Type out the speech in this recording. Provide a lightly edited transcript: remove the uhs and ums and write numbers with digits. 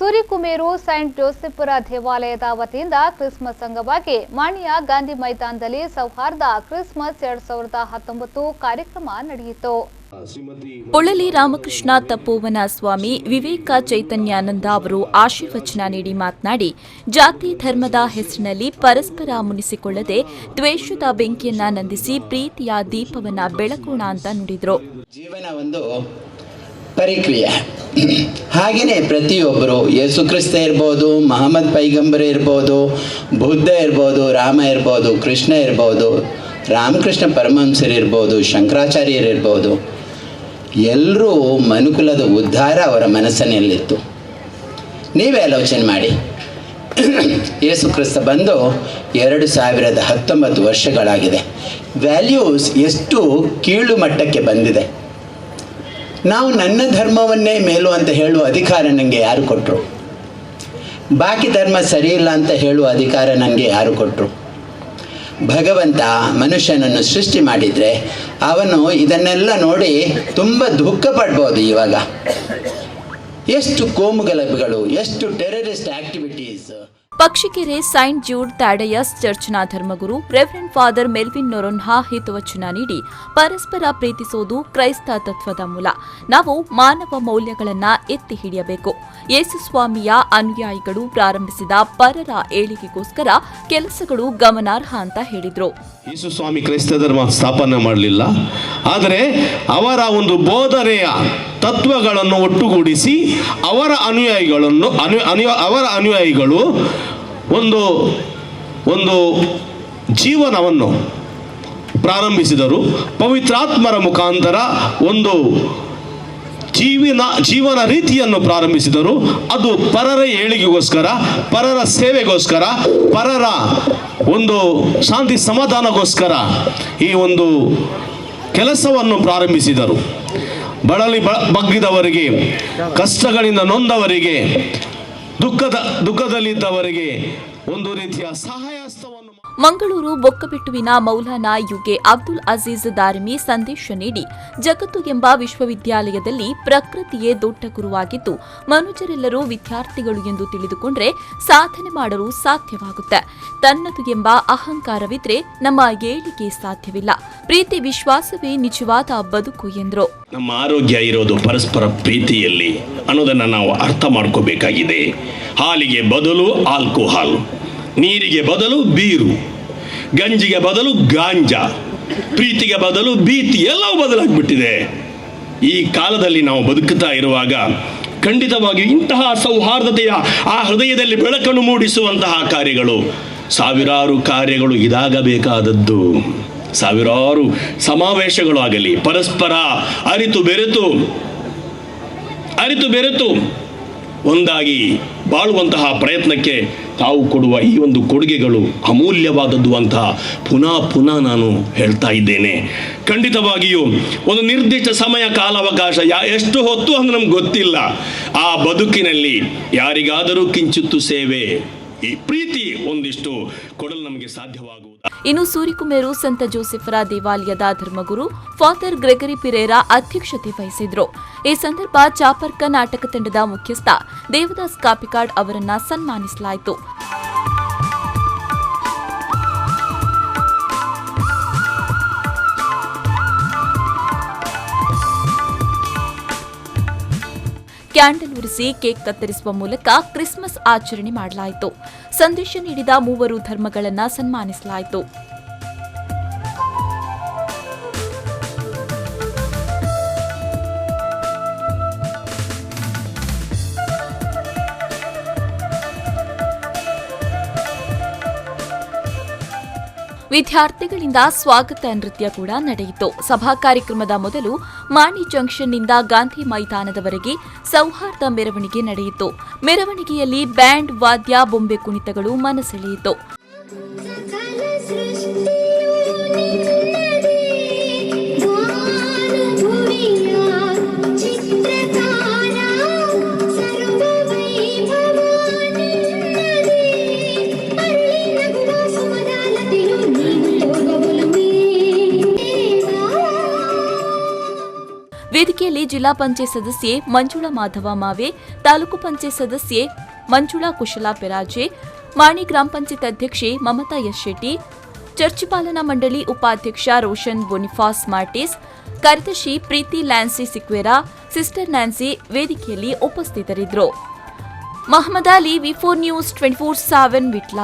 ಸೂರಿಕುಮೇರು Saint ಜೋಸೆಫರ ದೇವಾಲಯದ ವತಿಯಿಂದ Christmas ಅಂಗವಾಗಿ ಮಾಣಿಯ ಗಾಂಧಿ ಮೈದಾನದಲ್ಲಿ ಸೌಹಾರ್ದ ಕ್ರಿಸ್ಮಸ್ 2019 ಕಾರ್ಯಕ್ರಮ ನಡೆಯಿತು. ಪೊಳಲಿ ರಾಮಕೃಷ್ಣ ತಪೋವನ ಸ್ವಾಮಿ ವಿವೇಕ ಚೈತನ್ಯಾನಂದ ಅವರು ಆಶೀರ್ವಚನ ನೀಡಿ ಮಾತನಾಡಿ, ಜಾತಿ ಧರ್ಮದ ಹೆಸರಿನಲ್ಲಿ ಪರಸ್ಪರ ಮುನಿಸಿಕೊಳ್ಳದೆ ದ್ವೇಷದ ಬೆಂಕಿಯನ್ನ ನಂದಿಸಿ ಪ್ರೀತಿಯ ದೀಪವನ್ನ ಬೆಳಕೋಣ ಅಂತ ನುಡಿದ್ರು. ಜೀವನ ಒಂದು ಪರಿಕ್ರಿಯೆ. ಹಾಗೆಯೇ ಪ್ರತಿಯೊಬ್ಬರು ಯೇಸು ಕ್ರಿಸ್ತ ಇರ್ಬೋದು, ಮಹಮ್ಮದ್ ಪೈಗಂಬರ್ ಇರ್ಬೋದು, ಬುದ್ಧ ಇರ್ಬೋದು, ರಾಮ ಇರ್ಬೋದು, ಕೃಷ್ಣ ಇರ್ಬೋದು, ರಾಮಕೃಷ್ಣ ಪರಮಹಂಸರಿರ್ಬೋದು, ಶಂಕರಾಚಾರ್ಯರಿರ್ಬೋದು, ಎಲ್ಲರೂ ಮನುಕುಲದ ಉದ್ಧಾರ ಅವರ ಮನಸ್ಸಿನಲ್ಲಿತ್ತು. ನೀವೇ ಆಲೋಚನೆ ಮಾಡಿ, ಯೇಸು ಕ್ರಿಸ್ತ ಬಂದು 2019 ವರ್ಷಗಳಾಗಿದೆ. ವ್ಯಾಲ್ಯೂಸ್ ಎಷ್ಟು ಕೀಳು ಮಟ್ಟಕ್ಕೆ ಬಂದಿದೆ. ನಾವು ನನ್ನ ಧರ್ಮವನ್ನೇ ಮೇಲು ಅಂತ ಹೇಳುವ ಅಧಿಕಾರ ನನಗೆ ಯಾರು ಕೊಟ್ಟರು? ಬಾಕಿ ಧರ್ಮ ಸರಿಯಿಲ್ಲ ಅಂತ ಹೇಳುವ ಅಧಿಕಾರ ನನಗೆ ಯಾರು ಕೊಟ್ಟರು? ಭಗವಂತ ಮನುಷ್ಯನನ್ನು ಸೃಷ್ಟಿ ಮಾಡಿದರೆ ಅವನು ಇದನ್ನೆಲ್ಲ ನೋಡಿ ತುಂಬ ದುಃಖ ಪಡ್ಬೋದು. ಇವಾಗ ಎಷ್ಟು ಕೋಮುಗಲಭೆಗಳು, ಎಷ್ಟು terrorist activities. Pakshikere saint Jude Thaddeus ಚರ್ಚ್ನ ಧರ್ಮಗುರು ರೆವರೆಂಡ್ ಫಾದರ್ ಮೆಲ್ವಿನ್ ನೊರೊನ್ಹಾ ಹಿತವಚನ ನೀಡಿ, ಪರಸ್ಪರ ಪ್ರೀತಿಸುವುದು ಕ್ರೈಸ್ತ ತತ್ವದ ಮೂಲ. ನಾವು ಮಾನವ ಮೌಲ್ಯಗಳನ್ನು ಎತ್ತಿ ಹಿಡಿಯಬೇಕು. ಯೇಸುಸ್ವಾಮಿಯ ಅನುಯಾಯಿಗಳು ಪ್ರಾರಂಭಿಸಿದ ಪರರ ಏಳಿಗೆಗೋಸ್ಕರ ಕೆಲಸಗಳು ಗಮನಾರ್ಹ ಅಂತ ಹೇಳಿದ್ರು. ಯೇಸುಸ್ವಾಮಿ ಕ್ರೈಸ್ತ ಧರ್ಮ ಸ್ಥಾಪನೆ ಮಾಡಲಿಲ್ಲ, ಆದರೆ ಅವರ ಒಂದು ಬೋಧನೆಯ ತತ್ವಗಳನ್ನು ಒಟ್ಟುಗೂಡಿಸಿ ಅವರ ಅನುಯಾಯಿಗಳು ಒಂದು ಜೀವನವನ್ನು ಪ್ರಾರಂಭಿಸಿದರು. ಪವಿತ್ರಾತ್ಮರ ಮುಖಾಂತರ ಒಂದು ಜೀವನ ರೀತಿಯನ್ನು ಪ್ರಾರಂಭಿಸಿದರು. ಅದು ಪರರ ಏಳಿಗೆಗೋಸ್ಕರ, ಪರರ ಸೇವೆಗೋಸ್ಕರ, ಪರರ ಒಂದು ಶಾಂತಿ ಸಮಾಧಾನಗೋಸ್ಕರ ಈ ಒಂದು ಕೆಲಸವನ್ನು ಪ್ರಾರಂಭಿಸಿದರು. ಬಳಲಿ ಬಗ್ಗಿದವರಿಗೆ, ಕಷ್ಟಗಳಿಂದ ನೊಂದವರಿಗೆ, ದುಃಖದಲ್ಲಿದ್ದವರಿಗೆ ಒಂದು ರೀತಿಯ ಸಹಾಯಹಸ್ತವನ್ನು. ಮಂಗಳೂರು ಬೊಕ್ಕಬೆಟ್ಟುವಿನ ಮೌಲಾನಾ ಯುಗೆ ಅಬ್ದುಲ್ ಅಜೀಜ್ ದಾರಿಮಿ ಸಂದೇಶ ನೀಡಿ, ಜಗತ್ತು ಎಂಬ ವಿಶ್ವವಿದ್ಯಾಲಯದಲ್ಲಿ ಪ್ರಕೃತಿಯೇ ದೊಡ್ಡ ಗುರುವಾಗಿದ್ದು, ಮನುಜರೆಲ್ಲರೂ ವಿದ್ಯಾರ್ಥಿಗಳು ಎಂದು ತಿಳಿದುಕೊಂಡ್ರೆ ಸಾಧನೆ ಮಾಡಲು ಸಾಧ್ಯವಾಗುತ್ತೆ. ತನ್ನದು ಎಂಬ ಅಹಂಕಾರವಿದ್ರೆ ನಮ್ಮ ಏಳಿಗೆ ಸಾಧ್ಯವಿಲ್ಲ. ಪ್ರೀತಿ ವಿಶ್ವಾಸವೇ ನಿಜವಾದ ಬದುಕು ಎಂದರು. ನಮ್ಮ ಆರೋಗ್ಯ ಇರೋದು ಪರಸ್ಪರ ಪ್ರೀತಿಯಲ್ಲಿ ಅನ್ನೋದನ್ನು ನಾವು ಅರ್ಥ ಮಾಡ್ಕೋಬೇಕಾಗಿದೆ. ಹಾಲಿಗೆ ಬದಲು ಆಲ್ಕೋಹಾಲ್, ನೀರಿಗೆ ಬದಲು ಬೀರು, ಗಂಜಿಗೆ ಬದಲು ಗಾಂಜಾ, ಪ್ರೀತಿಗೆ ಬದಲು ಭೀತಿ, ಎಲ್ಲವೂ ಬದಲಾಗ್ಬಿಟ್ಟಿದೆ. ಈ ಕಾಲದಲ್ಲಿ ನಾವು ಬದುಕುತ್ತಾ ಇರುವಾಗ ಖಂಡಿತವಾಗಿ ಇಂತಹ ಸೌಹಾರ್ದತೆಯ ಆ ಹೃದಯದಲ್ಲಿ ಬೆಳಕನ್ನು ಮೂಡಿಸುವಂತಹ ಕಾರ್ಯಗಳು, ಸಾವಿರಾರು ಕಾರ್ಯಗಳು ಇದಾಗಬೇಕಾದದ್ದು. ಸಾವಿರಾರು ಸಮಾವೇಶಗಳು ಆಗಲಿ, ಪರಸ್ಪರ ಅರಿತು ಬೆರೆತು ಒಂದಾಗಿ ಬಾಳುವಂತಹ ಪ್ರಯತ್ನಕ್ಕೆ ತಾವು ಕೊಡುವ ಈ ಒಂದು ಕೊಡುಗೆಗಳು ಅಮೂಲ್ಯವಾದದ್ದು ಅಂತ ಪುನಃ ನಾನು ಹೇಳ್ತಾ ಇದ್ದೇನೆ. ಖಂಡಿತವಾಗಿಯೂ ಒಂದು ನಿರ್ದಿಷ್ಟ ಸಮಯ ಕಾಲಾವಕಾಶ ಎಷ್ಟು ಹೊತ್ತು ಅಂದ್ರೆ ನಮ್ಗೆ ಗೊತ್ತಿಲ್ಲ. ಆ ಬದುಕಿನಲ್ಲಿ ಯಾರಿಗಾದರೂ ಕಿಂಚಿತ್ತು ಸೇವೆ, ಈ ಪ್ರೀತಿ ಒಂದಿಷ್ಟು ಕೊಡಲು ನಮಗೆ ಸಾಧ್ಯವಾಗುವುದು. ಇನ್ನು ಸೂರಿಕುಮೇರು ಸಂತ ಜೋಸೆಫರ ದೇವಾಲಯದ ಧರ್ಮಗುರು ಫಾದರ್ ಗ್ರೆಗರಿ ಪಿರೇರಾ ಅಧ್ಯಕ್ಷತೆ ವಹಿಸಿದ್ರು. ಈ ಸಂದರ್ಭ ಚಾಪರ್ಕ ನಾಟಕ ತಂಡದ ಮುಖ್ಯಸ್ಥ ದೇವದಾಸ್ ಕಾಪಿಕಾಡ್ ಅವರನ್ನ ಸನ್ಮಾನಿಸಲಾಯಿತು. ಕ್ಯಾಂಡಲ್ ಉರಿಸಿ ಕೇಕ್ ಕತ್ತರಿಸುವ ಮೂಲಕ ಕ್ರಿಸ್ಮಸ್ ಆಚರಣೆ ಮಾಡಲಾಯಿತು. ಸಂದೇಶ ನೀಡಿದ 3 ಧರ್ಮಗಳನ್ನು ಸನ್ಮಾನಿಸಲಾಯಿತು. ವಿದ್ಯಾರ್ಥಿಗಳಿಂದ ಸ್ವಾಗತ ನೃತ್ಯ ಕೂಡ ನಡೆಯಿತು. ಸಭಾ ಕಾರ್ಯಕ್ರಮದ ಮೊದಲು ಮಾಣಿ ಜಂಕ್ಷನ್ನಿಂದ ಗಾಂಧಿ ಮೈದಾನದವರೆಗೆ ಸೌಹಾರ್ದ ಮೆರವಣಿಗೆ ನಡೆಯಿತು. ಮೆರವಣಿಗೆಯಲ್ಲಿ ಬ್ಯಾಂಡ್, ವಾದ್ಯ, ಬೊಂಬೆ ಕುಣಿತಗಳು ಮನಸೆಳೆಯಿತು. ವೇದಿಕೆಯಲ್ಲಿ ಕಾರ್ಯಕ್ರಮದಲ್ಲಿ ಜಿಲ್ಲಾ ಪಂಚಾಯತ್ ಸದಸ್ಯೆ ಮಂಜುಳಾ ಮಾಧವ ಮಾವೆ, ತಾಲೂಕು ಪಂಚಾಯತ್ ಸದಸ್ಯೆ ಮಂಜುಳಾ ಕುಶಲ ಪೆರಾಜೆ, ಮಾಣಿ ಗ್ರಾಮ ಪಂಚಾಯತ್ ಅಧ್ಯಕ್ಷೆ ಮಮತಾ ಎಸ್ ಶೆಟ್ಟಿ, ಚರ್ಚ್ ಪಾಲನಾ ಮಂಡಳಿ ಉಪಾಧ್ಯಕ್ಷ ರೋಷನ್ ಬೊನಿಫಾಸ್ ಮಾರ್ಟಿಸ್, ಕಾರ್ಯದರ್ಶಿ ಪ್ರೀತಿ ಲ್ಯಾನ್ಸಿ ಸಿಕ್ವೆರಾ, ಸಿಸ್ಟರ್ ನ್ಯಾನ್ಸಿ ವೇದಿಕೆಯಲ್ಲಿ ಉಪಸ್ಥಿತರಿದ್ದರು. ಮಹಮ್ಮದ್ ಅಲಿ, ವಿ4 ನ್ಯೂಸ್ 24/7 ವಿಟ್ಲ.